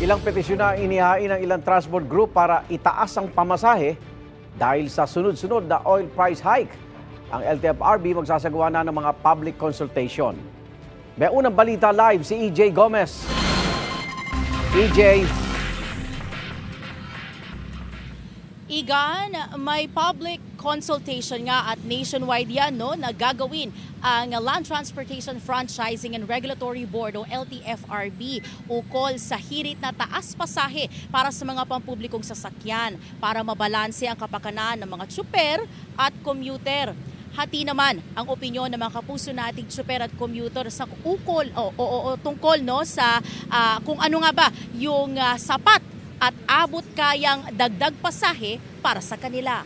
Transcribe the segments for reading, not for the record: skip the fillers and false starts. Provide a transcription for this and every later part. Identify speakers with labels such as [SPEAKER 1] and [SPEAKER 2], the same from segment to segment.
[SPEAKER 1] Ilang petisyon na inihain ng ilang transport group para itaas ang pamasahe dahil sa sunod-sunod na oil price hike. Ang LTFRB magsasagawa na ng mga public consultation. May unang balita live si EJ Gomez. EJ.
[SPEAKER 2] Igan, may public consultation nga at nationwide yan na gagawin ang Land Transportation Franchising and Regulatory Board o LTFRB ukol sa hirit na taas pasahe para sa mga pampublikong sasakyan para mabalanse ang kapakanan ng mga tsuper at commuter. Hati naman ang opinyon ng mga kapuso nating tsuper at commuter sa ukol o tungkol sa kung ano nga ba yung sapat at abot kayang dagdag pasahe para sa kanila.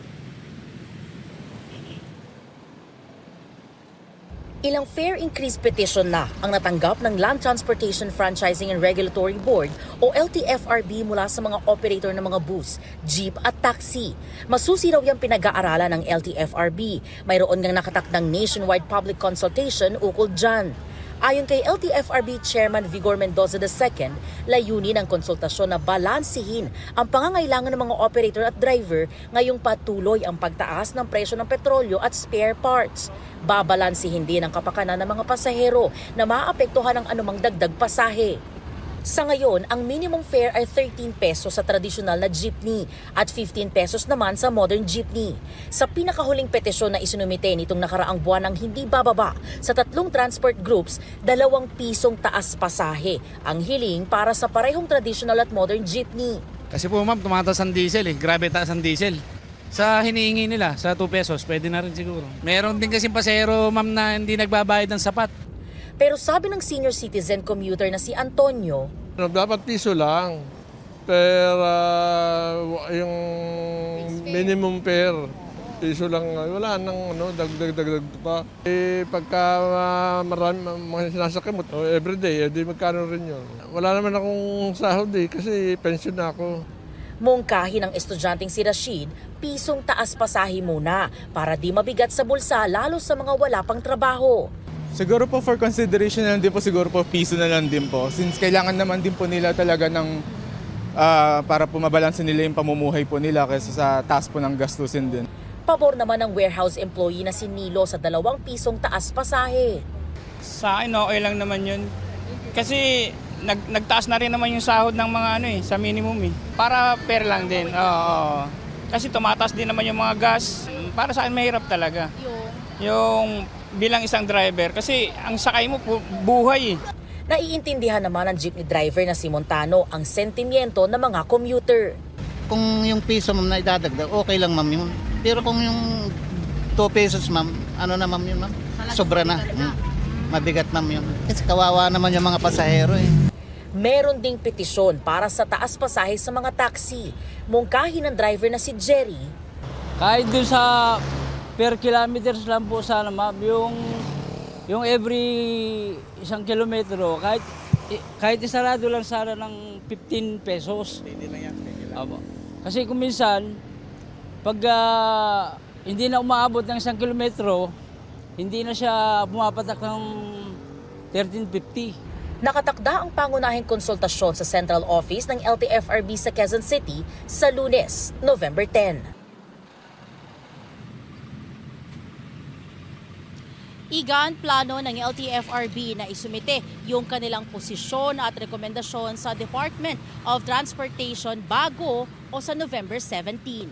[SPEAKER 2] Ilang fare increase petition na ang natanggap ng Land Transportation Franchising and Regulatory Board o LTFRB mula sa mga operator ng mga bus, jeep at taxi. Masusi raw yung pinag-aaralan ng LTFRB. Mayroon ngang nakatakdang nationwide public consultation ukol dyan. Ayon kay LTFRB Chairman Vigor Mendoza II, layunin ng konsultasyon na balansihin ang pangangailangan ng mga operator at driver ngayong patuloy ang pagtaas ng presyo ng petrolyo at spare parts. Babalansihin din ang kapakanan ng mga pasahero na maapektuhan ng anumang dagdag pasahe. Sa ngayon, ang minimum fare ay 13 pesos sa tradisyonal na jeepney at 15 pesos naman sa modern jeepney. Sa pinakahuling petisyon na isinumite nitong nakaraang buwan ng hindi bababa sa tatlong transport groups, 2 pisong taas pasahe ang hiling para sa parehong traditional at modern jeepney.
[SPEAKER 3] Kasi po ma'am, tumataas ang diesel grabe taas ang diesel. Sa hinihingi nila, sa 2 pesos, pwede na rin siguro. Meron din kasi pasahero ma'am na hindi nagbabayad ng sapat.
[SPEAKER 2] Pero sabi ng senior citizen commuter na si Antonio,
[SPEAKER 4] dapat piso lang. Pero yung minimum fare, piso lang. Wala nang dagdag pa. Pagka marami mga sinasakyan mo, everyday, di magkano rin yun. Wala naman akong sahod kasi pension na ako.
[SPEAKER 2] Mungkahin ng estudyanteng si Rashid, pisong taas pasahe muna para di mabigat sa bulsa lalo sa mga wala pang trabaho.
[SPEAKER 5] Siguro po for consideration na lang din po, siguro po piso na lang din po. Since kailangan naman din po nila talaga ng para po mabalanse nila yung pamumuhay po nila kaysa sa taas po ng gastusin din.
[SPEAKER 2] Pabor naman ng warehouse employee na si Nilo sa 2 pisong taas pasahe.
[SPEAKER 6] Sa akin okay lang naman yun. Kasi nagtaas na rin naman yung sahod ng mga sa minimum Para fair lang din. Kasi tumataas din naman yung mga gas. Para sa akin mahirap talaga. Yung bilang isang driver kasi ang sakay mo buhay.
[SPEAKER 2] Naiintindihan naman ng jeepney driver na si Montano ang sentimiento ng mga commuter.
[SPEAKER 7] Kung yung piso ma'am na idadagdag, okay lang ma'am yun. Pero kung yung 2 pesos ma'am, ano na ma'am yun ma'am? Sobra na. Mabigat ma'am yun. Kasi kawawa naman yung mga pasahero
[SPEAKER 2] Meron ding petisyon para sa taas pasahe sa mga taxi. Mungkahin ng driver na si Jerry.
[SPEAKER 8] Kahit doon sa per kilometers lang po sana ma'am, yung every 1 kilometro, kahit isarado lang sana ng 15 pesos.
[SPEAKER 3] Hindi lang yan.
[SPEAKER 8] Kasi kung minsan, pag hindi na umaabot ng 1 kilometro, hindi na siya pumapatak ng 13.50.
[SPEAKER 2] Nakatakda ang pangunahing konsultasyon sa Central Office ng LTFRB sa Quezon City sa Lunes, November 10. Igan, plano ng LTFRB na isumite yung kanilang posisyon at rekomendasyon sa Department of Transportation bago o sa November 17.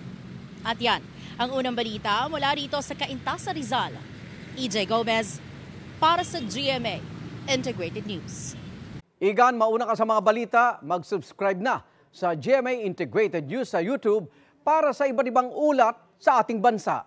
[SPEAKER 2] At yan, ang unang balita mula rito sa Cainta sa Rizal. EJ Gomez para sa GMA Integrated News.
[SPEAKER 1] Igan, mauna ka sa mga balita, mag-subscribe na sa GMA Integrated News sa YouTube para sa iba't ibang ulat sa ating bansa.